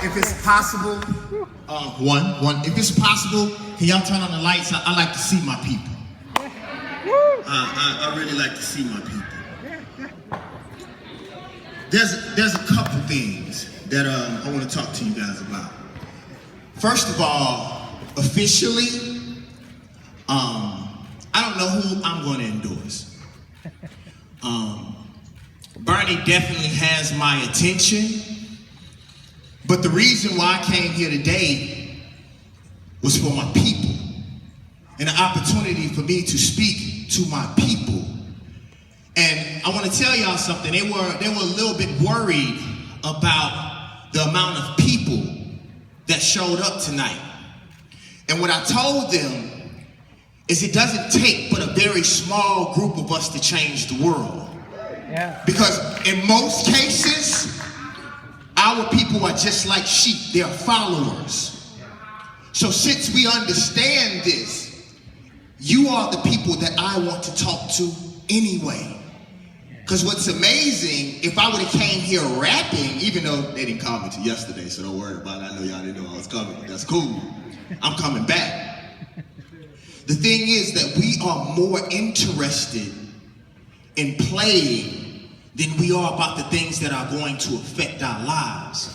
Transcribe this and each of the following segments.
if it's possible, if it's possible, can y'all turn on the lights? I like to see my people. I really like to see my people. There's a couple things that I want to talk to you guys about. First of all, officially, I don't know who I'm going to endorse. Bernie definitely has my attention, but the reason why I came here today was for my people, and an opportunity for me to speak to my people. And I want to tell y'all something. They were a little bit worried about the amount of people that showed up tonight. And what I told them is it doesn't take but a very small group of us to change the world. Yeah. Because in most cases, our people are just like sheep. They're followers. So since we understand this, you are the people that I want to talk to anyway. Because what's amazing, if I would have came here rapping, even though they didn't call me till yesterday, so don't worry about it. I know y'all didn't know I was coming. That's cool. I'm coming back. The thing is that we are more interested in playing than we are about the things that are going to affect our lives.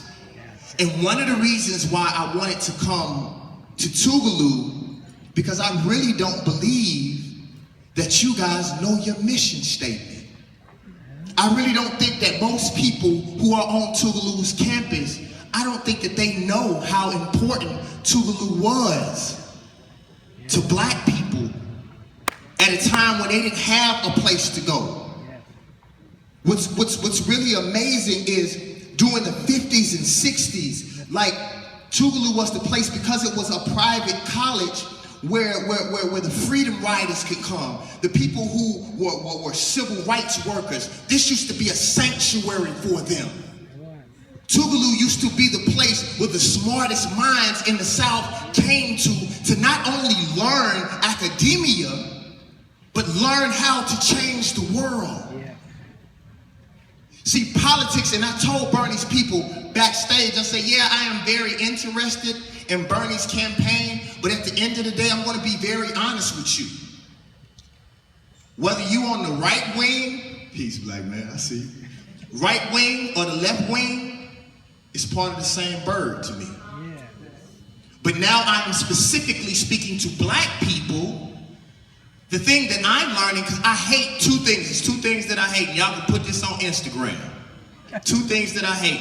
And one of the reasons why I wanted to come to Tougaloo, because I really don't believe that you guys know your mission statement. I really don't think that most people who are on Tougaloo's campus, I don't think that they know how important Tougaloo was to black people at a time when they didn't have a place to go. What's really amazing is during the 50s and 60s, like Tougaloo was the place because it was a private college where the freedom riders could come, the people who were civil rights workers. This used to be a sanctuary for them. Tougaloo used to be the place where the smartest minds in the South came to not only learn academia, but learn how to change the world. See, politics, and I told Bernie's people backstage, I said, yeah, I am very interested in Bernie's campaign, but at the end of the day, I'm going to be very honest with you. Whether you on the right wing, peace, black man, I see, right wing or the left wing, it's part of the same bird to me. But now I'm specifically speaking to black people. The thing that I'm learning, because I hate two things. There's two things that I hate. And y'all can put this on Instagram. Two things that I hate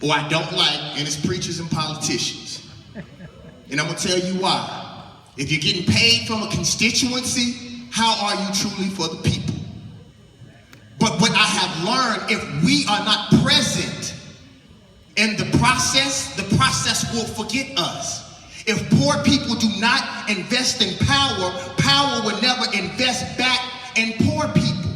or I don't like, and it's preachers and politicians. And I'm going to tell you why. If you're getting paid from a constituency, how are you truly for the people? But what I have learned, if we are not present in the process will forget us. If poor people do not invest in power, power will never invest back in poor people.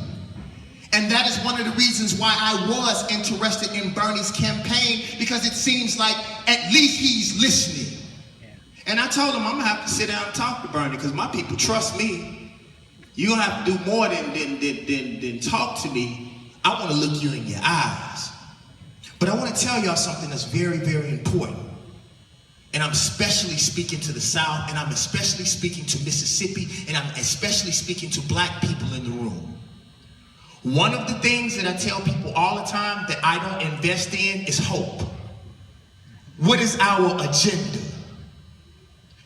And that is one of the reasons why I was interested in Bernie's campaign, because it seems like at least he's listening. And I told him I'm gonna have to sit down and talk to Bernie, because my people trust me. You don't have to do more than talk to me. I want to look you in your eyes. But I want to tell y'all something that's very, very important. And I'm especially speaking to the South, and I'm especially speaking to Mississippi, and I'm especially speaking to black people in the room. One of the things that I tell people all the time that I don't invest in is hope. What is our agenda?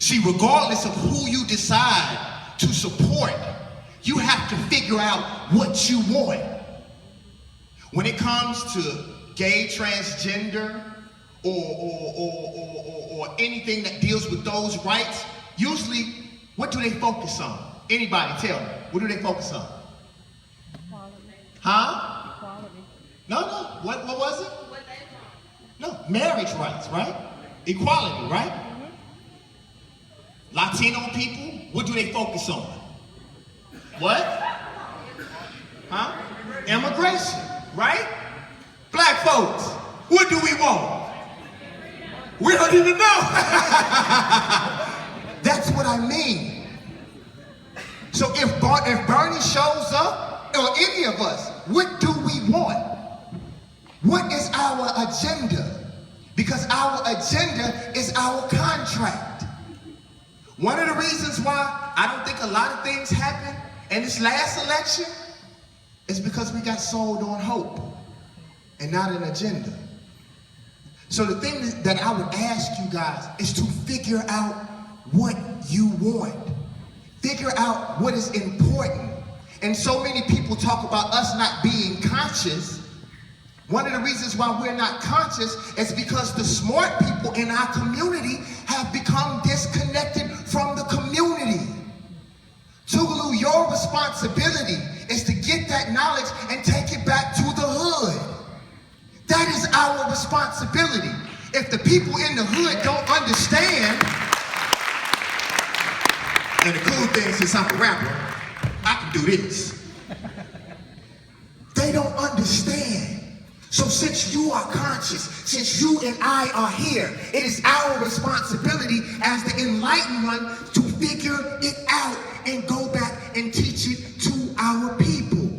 See, regardless of who you decide to support, you have to figure out what you want. When it comes to gay, transgender, or anything that deals with those rights, usually, what do they focus on? Anybody tell me, what do they focus on? Equality. Huh? Equality. No, what was it? No, marriage rights, right? Equality, right? Latino people, what do they focus on? What? Huh? Immigration, right? Black folks, what do we want? We don't even know. That's what I mean. So if Bernie shows up, or any of us, what do we want? What is our agenda? Because our agenda is our contract. One of the reasons why I don't think a lot of things happened in this last election is because we got sold on hope and not an agenda. So the thing that I would ask you guys is to figure out what you want. Figure out what is important. And so many people talk about us not being conscious. One of the reasons why we're not conscious is because the smart people in our community have become disconnected from the community. Tougaloo, your responsibility is to get that knowledge and take it back to the hood. That is our responsibility. If the people in the hood don't understand, and the cool thing, since I'm a rapper, I can do this. They don't understand. So since you are conscious, since you and I are here, it is our responsibility as the enlightened one to figure it out and go back and teach it to our people.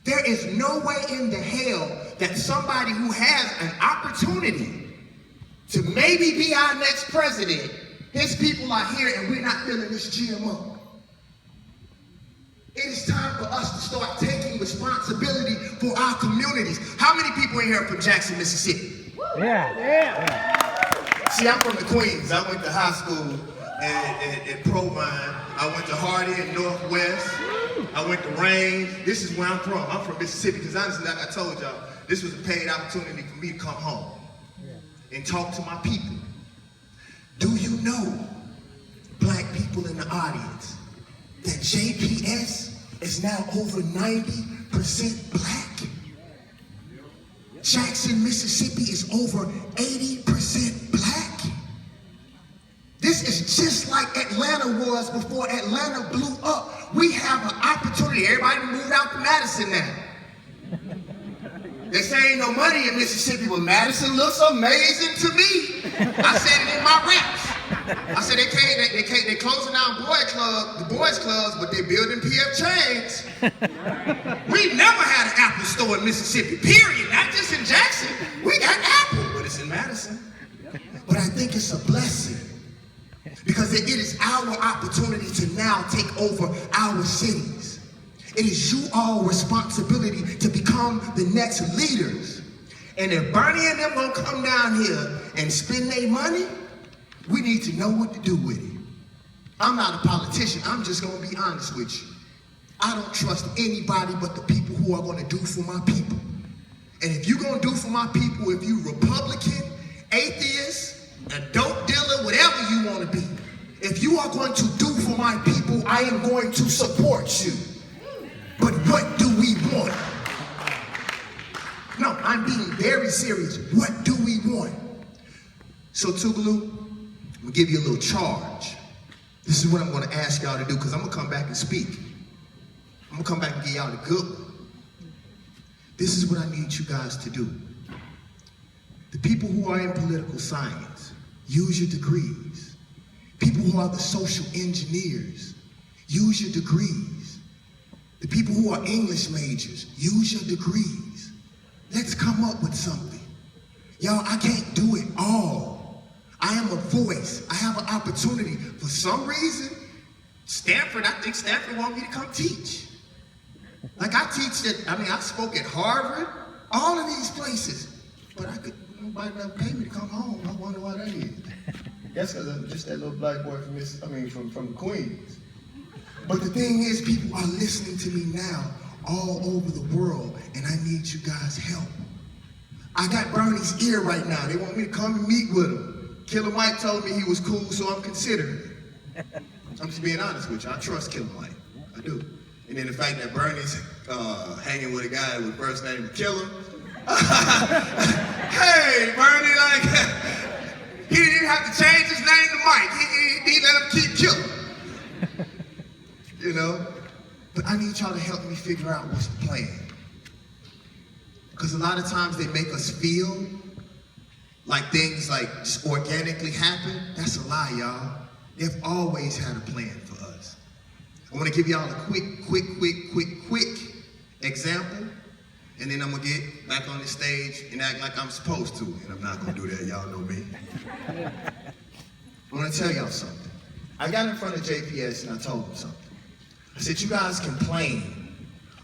There is no way in the hell that somebody who has an opportunity to maybe be our next president, his people are here and we're not filling this GMO. It is time for us to start taking responsibility for our communities. How many people in here are from Jackson, Mississippi? Yeah. See, I'm from the Queens. I went to high school at Provine. I went to Hardy in Northwest. I went to Range. This is where I'm from. I'm from Mississippi because honestly, like I told y'all, this was a paid opportunity for me to come home and talk to my people. Do you know, black people in the audience, that JPS is now over 90% black? Jackson, Mississippi is over 80% black. This is just like Atlanta was before Atlanta blew up. We have an opportunity. Everybody moved out to Madison now. They say ain't no money in Mississippi, but Madison looks amazing to me. I said it in my raps. I said they closing down the boys clubs, but they building PF Chang's. We never had an Apple store in Mississippi, period. Not just in Jackson. We got Apple, but it's in Madison. But I think it's a blessing because it is our opportunity to now take over our cities. It is you all responsibility to become the next leaders. And if Bernie and them gonna come down here and spend their money, we need to know what to do with it. I'm not a politician. I'm just gonna be honest with you. I don't trust anybody but the people who are gonna do for my people. And if you're gonna do for my people, if you Republican, atheist, a dope dealer, whatever you wanna be, if you are going to do for my people, I am going to support you. But what do we want? No, I'm being very serious. What do we want? So Tougaloo, I'm gonna give you a little charge. This is what I'm gonna ask y'all to do because I'm gonna come back and speak. I'm gonna come back and give y'all the good one. This is what I need you guys to do. The people who are in political science, use your degrees. People who are the social engineers, use your degrees. The people who are English majors, use your degrees. Let's come up with something. Y'all, I can't do it all. I am a voice. I have an opportunity. For some reason, I think Stanford want me to come teach. Like I spoke at Harvard, all of these places. But nobody never paid me to come home. I wonder why that is. That's because I'm just that little black boy from the Queens. But the thing is, people are listening to me now all over the world, and I need you guys' help. I got Bernie's ear right now. They want me to come and meet with him. Killer Mike told me he was cool, so I'm considering it. I'm just being honest with you. I trust Killer Mike. I do. And then the fact that Bernie's hanging with a guy with first name Killer. Hey, Bernie, he didn't even have to change his name to Mike. He let him keep Killer. You know? But I need y'all to help me figure out what's the plan. Because a lot of times they make us feel like things just organically happen. That's a lie, y'all. They've always had a plan for us. I want to give y'all a quick example. and then I'm gonna get back on the stage and act like I'm supposed to, and I'm not gonna do that, y'all know me. I'm gonna tell y'all something. I got in front of JPS and I told them something. I said, you guys complain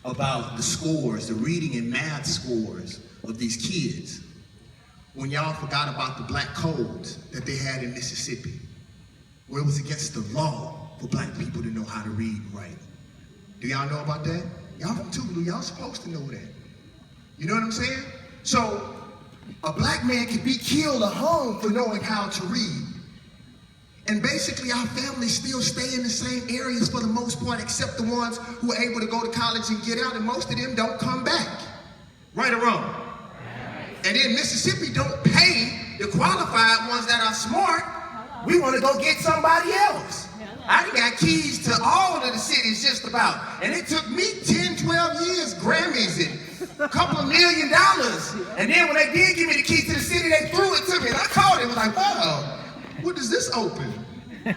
about the scores, the reading and math scores of these kids, when y'all forgot about the black codes that they had in Mississippi, where it was against the law for black people to know how to read and write. Do y'all know about that? Y'all from Tougaloo, y'all supposed to know that. You know what I'm saying? So, a black man can be killed at home for knowing how to read. And basically our families still stay in the same areas for the most part, except the ones who are able to go to college and get out, and most of them don't come back. Right or wrong? And then Mississippi don't pay the qualified ones that are smart. We want to go get somebody else. I done got keys to all of the cities just about. And it took me 10, 12 years, Grammys and a couple of $1 million. And then when they did give me the keys to the city, they threw it to me. And I called it and was like, wow, what does this open? And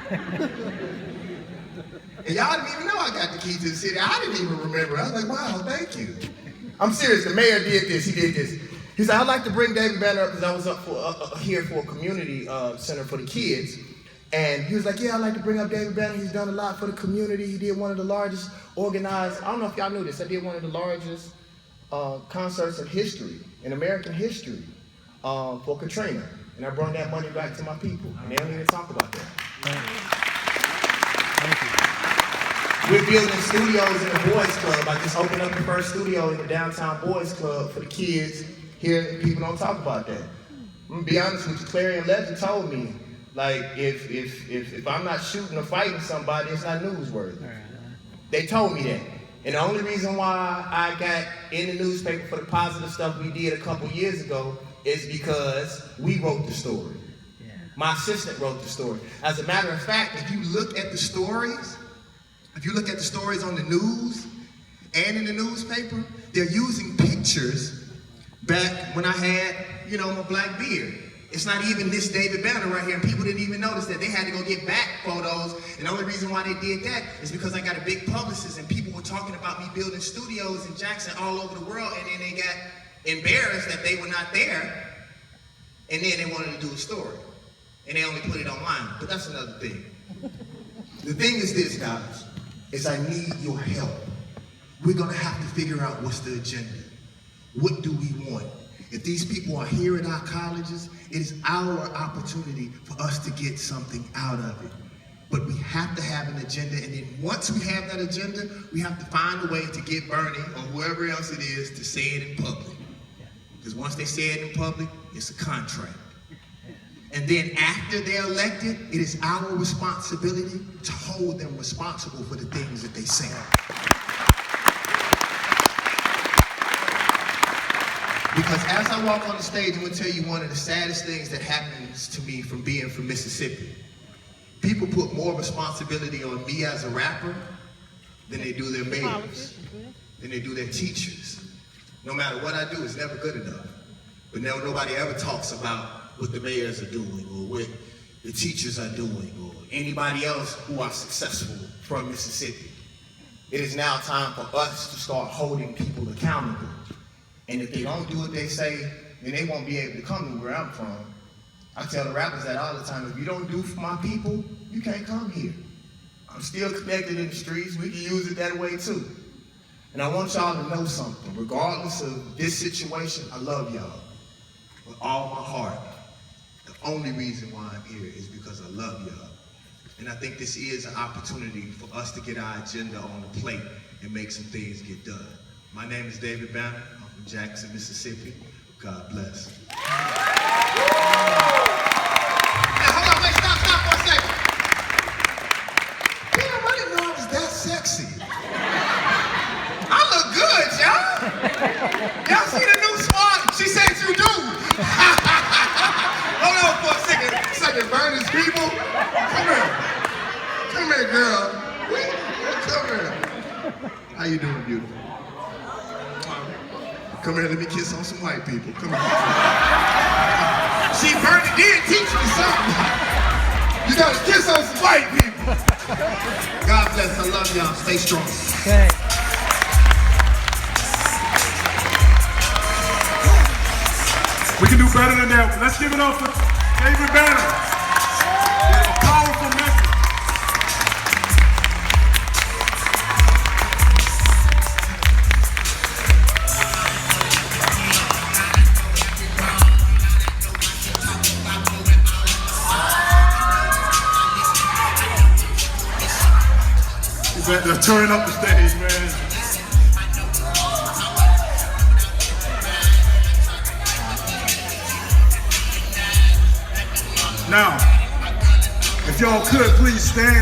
y'all didn't even know I got the key to the city. I didn't even remember. I was like, wow, thank you. I'm serious, the mayor did this, he did this. He said, I'd like to bring David Banner up because I was up for here for a community center for the kids. And he was like, yeah, I'd like to bring up David Banner. He's done a lot for the community. He did one of the largest organized, I don't know if y'all knew this, I did one of the largest concerts in history, in American history, for Katrina. And I brought that money back to my people. And they don't even talk about that. Thank you. We're building studios in the Boys Club. I just opened up the first studio in the downtown Boys Club for the kids here. People don't talk about that. I'm gonna be honest with you, Clarion Legend told me, like, if I'm not shooting or fighting somebody, it's not newsworthy. They told me that. And the only reason why I got in the newspaper for the positive stuff we did a couple years ago is because we wrote the story. My assistant wrote the story. As a matter of fact, if you look at the stories, on the news and in the newspaper, they're using pictures back when I had, my black beard. It's not even this David Banner right here, and people didn't even notice that. They had to go get back photos, and the only reason why they did that is because I got a big publicist, and people were talking about me building studios in Jackson all over the world, and then they got embarrassed that they were not there, and then they wanted to do a story. And they only put it online, but that's another thing. The thing is this, guys, is I need your help. We're gonna have to figure out what's the agenda. What do we want? If these people are here at our colleges, it is our opportunity for us to get something out of it. But we have to have an agenda, and then once we have that agenda, we have to find a way to get Bernie or whoever else it is to say it in public. Because once they say it in public, it's a contract. And then after they're elected, it is our responsibility to hold them responsible for the things that they say. Because as I walk on the stage, I'm gonna tell you one of the saddest things that happens to me from being from Mississippi. People put more responsibility on me as a rapper than they do their mayors, than they do their teachers. No matter what I do, it's never good enough. But now nobody ever talks about what the mayors are doing, or what the teachers are doing, or anybody else who are successful from Mississippi. It is now time for us to start holding people accountable. And if they don't do what they say, then they won't be able to come to where I'm from. I tell the rappers that all the time, if you don't do for my people, you can't come here. I'm still connected in the streets, we can use it that way too. And I want y'all to know something, regardless of this situation, I love y'all with all my heart. The only reason why I'm here is because I love y'all. And I think this is an opportunity for us to get our agenda on the plate and make some things get done. My name is David Banner. I'm from Jackson, Mississippi. God bless. Now, hold on, wait, stop for a second. Damn, I didn't know I was that sexy. I look good, y'all. Y'all see the new swat? She said you do. Hold on for a second, Bern's people. Come here, girl. Come here. How you doing, beautiful? Come here, let me kiss on some white people. Come here. See, Bernie did teach me something. You gotta kiss on some white people. God bless, I love y'all. Stay strong. Okay. better than that. Let's give it up for David Bern. A powerful message. They're turning up the stage, man. Now, if y'all could, please stand.